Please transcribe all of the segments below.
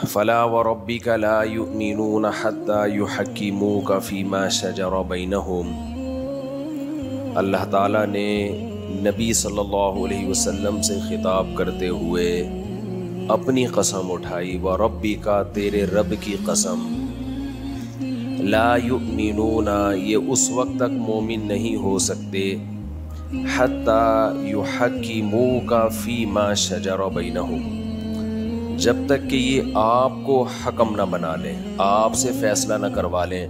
فلا وربک لا یؤمنون حتی یحکموک فیما شجر بینہم۔ اللہ تعالیٰ نے نبی صلی اللہ علیہ وسلم سے خطاب کرتے ہوئے اپنی قسم اٹھائی، وربک، تیرے رب کی قسم، لا یؤمنون، یہ اس وقت تک مومن نہیں ہو سکتے، حتی یحکموک فیما شجر بینہم، جب تک کہ یہ آپ کو حکم نہ بنا لیں، آپ سے فیصلہ نہ کروا لیں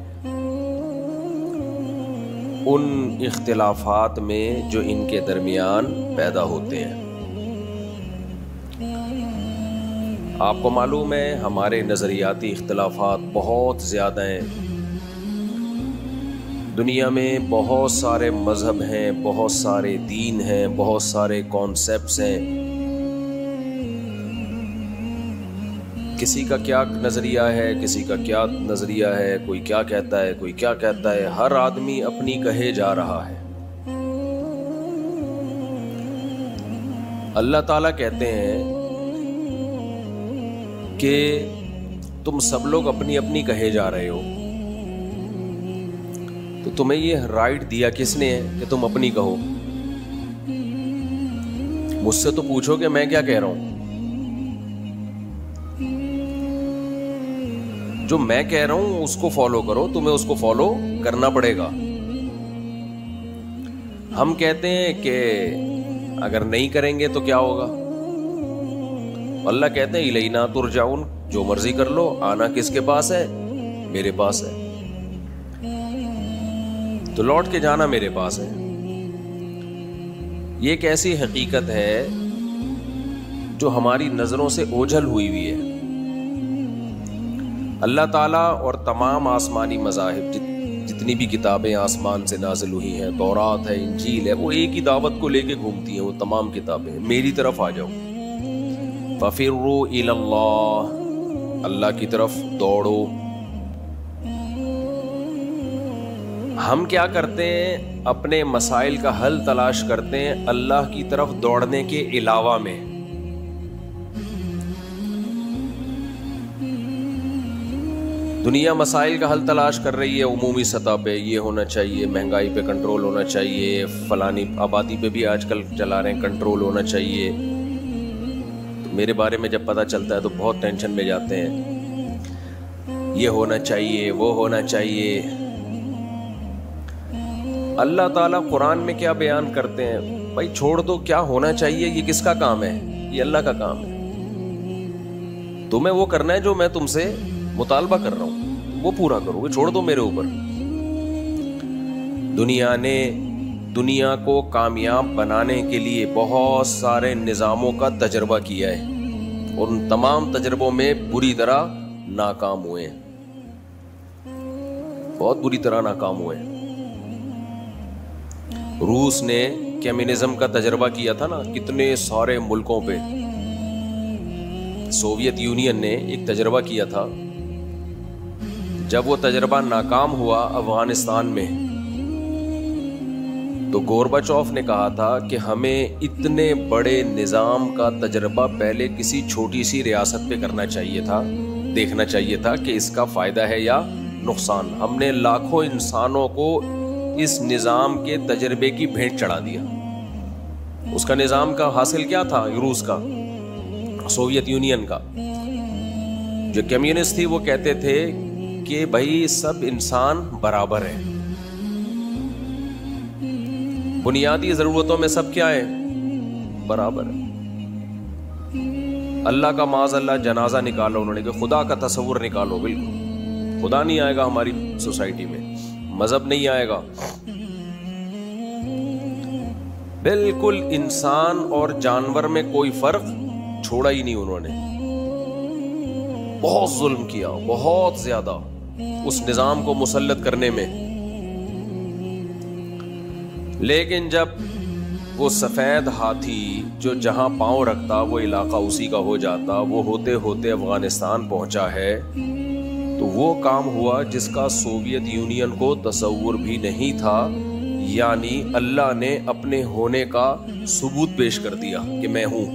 ان اختلافات میں جو ان کے درمیان پیدا ہوتے ہیں۔ آپ کو معلوم ہے ہمارے نظریاتی اختلافات بہت زیادہ ہیں، دنیا میں بہت سارے مذہب ہیں، بہت سارے دین ہیں، بہت سارے کانسیپٹس ہیں، کسی کا کیا نظریہ ہے، کسی کا کیا نظریہ ہے، کوئی کیا کہتا ہے، کوئی کیا کہتا ہے، ہر آدمی اپنی کہے جا رہا ہے۔ اللہ تعالیٰ کہتے ہیں کہ تم سب لوگ اپنی اپنی کہے جا رہے ہو، تو تمہیں یہ رائٹ دیا کس نے ہے کہ تم اپنی کہو؟ مجھ سے تو پوچھو کہ میں کیا کہہ رہا ہوں۔ جو میں کہہ رہا ہوں اس کو فالو کرو، تمہیں اس کو فالو کرنا پڑے گا۔ ہم کہتے ہیں کہ اگر نہیں کریں گے تو کیا ہوگا؟ اللہ کہتے ہیں الینا ترجعون، جو مرضی کر لو، آنا کس کے پاس ہے؟ میرے پاس ہے، تو لوٹ کے جانا میرے پاس ہے۔ یہ ایک ایسی حقیقت ہے جو ہماری نظروں سے اوجھل ہوئی ہوئی ہے۔ اللہ تعالیٰ اور تمام آسمانی مذاہب، جتنی بھی کتابیں آسمان سے نازل ہوئی ہیں، تورات ہے، انجیل ہے، وہ ایک ہی دعوت کو لے کے گھومتی ہیں، وہ تمام کتابیں میری طرف آ جاؤ، فَفِرُّوا إِلَى اللَّهِ، اللہ کی طرف دوڑو۔ ہم کیا کرتے ہیں؟ اپنے مسائل کا حل تلاش کرتے ہیں اللہ کی طرف دوڑنے کے علاوہ میں۔ دنیا مسائل کا حل تلاش کر رہی ہے عمومی سطح پہ، یہ ہونا چاہیے، مہنگائی پہ کنٹرول ہونا چاہیے، فلانی آبادی پہ بھی آج کل چلا رہے ہیں کنٹرول ہونا چاہیے۔ تو میرے بارے میں جب پتہ چلتا ہے تو بہت ٹینشن میں جاتے ہیں، یہ ہونا چاہیے، وہ ہونا چاہیے۔ اللہ تعالیٰ قرآن میں کیا بیان کرتے ہیں؟ بھائی چھوڑ دو، کیا ہونا چاہیے یہ کس کا کام ہے؟ یہ اللہ کا کام ہے۔ تمہیں وہ کرنا ہے جو میں تم سے مطالبہ کر رہا ہوں، وہ پورا کرو گے، چھوڑ دو میرے اوپر۔ دنیا نے دنیا کو کامیاب بنانے کے لیے بہت سارے نظاموں کا تجربہ کیا ہے، اور ان تمام تجربوں میں بری طرح ناکام ہوئے ہیں، بہت بری طرح ناکام ہوئے ہیں۔ روس نے کمیونزم کا تجربہ کیا تھا نا، کتنے سارے ملکوں پہ۔ سوویت یونین نے ایک تجربہ کیا تھا، جب وہ تجربہ ناکام ہوا افغانستان میں، تو گورباچوف نے کہا تھا کہ ہمیں اتنے بڑے نظام کا تجربہ پہلے کسی چھوٹی سی ریاست پہ کرنا چاہیے تھا، دیکھنا چاہیے تھا کہ اس کا فائدہ ہے یا نقصان۔ ہم نے لاکھوں انسانوں کو اس نظام کے تجربے کی بھیٹ چڑھا دیا۔ اس کا نظام کا حاصل کیا تھا؟ روس کا، سوویت یونین کا۔ جو کمیونسٹ تھی وہ کہتے تھے کہ بھائی سب انسان برابر ہیں، بنیادی ضرورتوں میں سب کیا ہے؟ برابر ہے۔ اللہ کا معاذ اللہ جنازہ نکالو، انہوں نے کہ خدا کا تصور نکالو، بالکل خدا نہیں آئے گا ہماری سوسائٹی میں، مذہب نہیں آئے گا، بالکل انسان اور جانور میں کوئی فرق چھوڑا ہی نہیں انہوں نے۔ بہت ظلم کیا، بہت زیادہ اس نظام کو مسلط کرنے میں۔ لیکن جب وہ سفید ہاتھی جو جہاں پاؤں رکھتا وہ علاقہ اسی کا ہو جاتا، وہ ہوتے ہوتے افغانستان پہنچا ہے، تو وہ کام ہوا جس کا سوویت یونین کو تصور بھی نہیں تھا، یعنی اللہ نے اپنے ہونے کا ثبوت پیش کر دیا کہ میں ہوں۔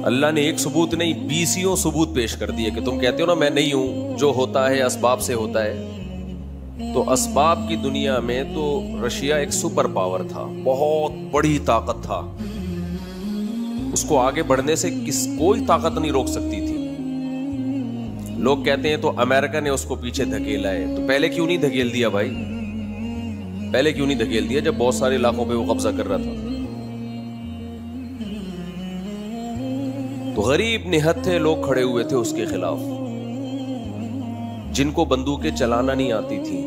اللہ نے ایک ثبوت نہیں 20 ثبوت پیش کر دیے کہ تم کہتے ہو نا میں نہیں ہوں، جو ہوتا ہے اسباب سے ہوتا ہے۔ تو اسباب کی دنیا میں تو رشیا ایک سپر پاور تھا، بہت بڑی طاقت تھا، اس کو آگے بڑھنے سے کوئی طاقت نہیں روک سکتی تھی۔ لوگ کہتے ہیں تو امریکہ نے اس کو پیچھے دھکیلا ہے، تو پہلے کیوں نہیں دھکیل دیا بھائی؟ پہلے کیوں نہیں دھکیل دیا جب بہت سارے علاقوں پہ وہ قبضہ کر رہا تھا؟ تو غریب نہت تھے لوگ کھڑے ہوئے تھے اس کے خلاف، جن کو بندوقیں چلانا نہیں آتی تھی۔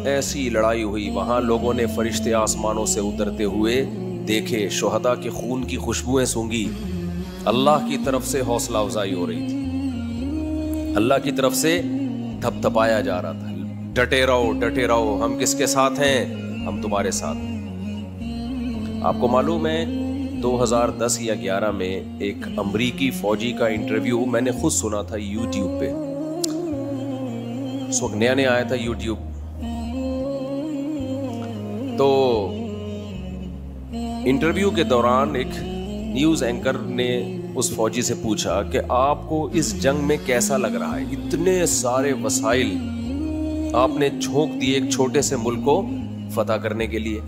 ایسی لڑائی ہوئی، وہاں لوگوں نے فرشتے آسمانوں سے اترتے ہوئے دیکھے، شہداء کے خون کی خوشبوئیں سونگی، اللہ کی طرف سے حوصلہ افزائی ہو رہی تھی، اللہ کی طرف سے تھپ تھپایا جا رہا تھا، ڈٹے رہو ڈٹے رہو، ہم کس کے ساتھ ہیں؟ ہم تمہارے ساتھ ہیں۔ آپ کو معلوم ہے 2010 یا 11 میں ایک امریکی فوجی کا انٹرویو میں نے خود سنا تھا یوٹیوب پہ، اس وقت نیا نیا آیا تھا یوٹیوب۔ تو انٹرویو کے دوران ایک نیوز اینکر نے اس فوجی سے پوچھا کہ آپ کو اس جنگ میں کیسا لگ رہا ہے؟ اتنے سارے وسائل آپ نے جھونک دیے ایک چھوٹے سے ملک کو فتح کرنے کے لیے،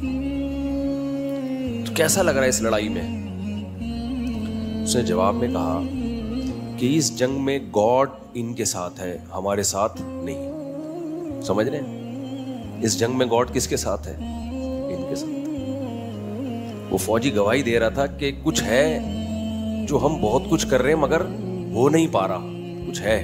تو کیسا لگ رہا ہے اس لڑائی میں؟ اس نے جواب میں کہا کہ اس جنگ میں گاڈ ان کے ساتھ ہے، ہمارے ساتھ نہیں۔ سمجھ رہے ہیں؟ اس جنگ میں گاڈ کس کے ساتھ ہے؟ ان کے ساتھ۔ وہ فوجی گواہی دے رہا تھا کہ کچھ ہے جو ہم بہت کچھ کر رہے ہیں مگر ہو نہیں پا رہا، کچھ ہے۔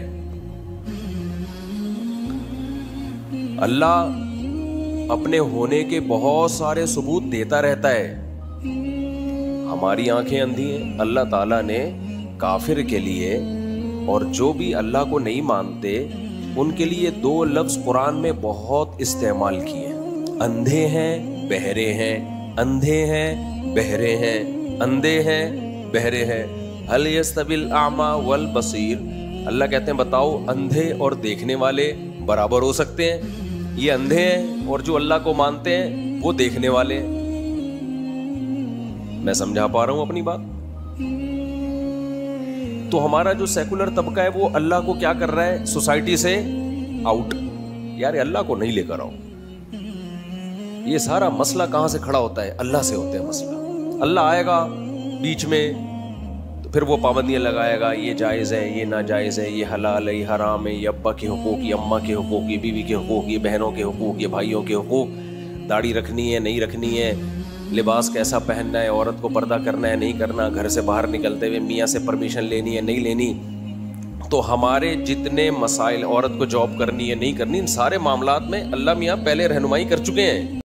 اللہ اپنے ہونے کے بہت سارے ثبوت دیتا رہتا ہے، ہماری آنکھیں اندھی ہیں۔ اللہ تعالیٰ نے کافر کے لیے اور جو بھی اللہ کو نہیں مانتے ان کے لیے 2 لفظ قرآن میں بہت استعمال کیے ہیں، اندھے ہیں بہرے ہیں، اندھے ہیں بہرے ہیں، اندھے ہیں بہرے ہیں۔ هل يستوي الاعمى والبصیر، اللہ کہتے ہیں بتاؤ اندھے اور دیکھنے والے برابر ہو سکتے ہیں؟ یہ اندھے ہیں اور جو اللہ کو مانتے ہیں وہ دیکھنے والے ہیں۔ میں سمجھا پا رہا ہوں اپنی بات؟ تو ہمارا جو سیکولر طبقہ ہے وہ اللہ کو کیا کر رہا ہے؟ سوسائٹی سے آؤٹ، یار اللہ کو نہیں لے کر آؤ۔ یہ سارا مسئلہ کہاں سے کھڑا ہوتا ہے؟ اللہ سے ہوتا ہے مسئلہ۔ اللہ آئے گا بیچ میں تو پھر وہ پابندیاں لگائے گا، یہ جائز ہے، یہ ناجائز ہے، یہ حلال ہے، یہ حرام ہے، یہ ابا کے حقوق، یہ اماں کے حقوق، یہ بیوی کے حقوق، یہ بہنوں کے حقوق، یہ بھائیوں کے حقوق، داڑھی رکھنی ہے نہیں رکھنی ہے، لباس کیسا پہننا ہے، عورت کو پردہ کرنا ہے نہیں کرنا، گھر سے باہر نکلتے ہوئے میاں سے پرمیشن لینی ہے نہیں لینی۔ تو ہمارے جتنے مسائل، عورت کو جاب کرنی ہے نہیں کرنی، ان سارے معاملات میں اللہ میاں پہلے رہنمائی کر چکے ہیں۔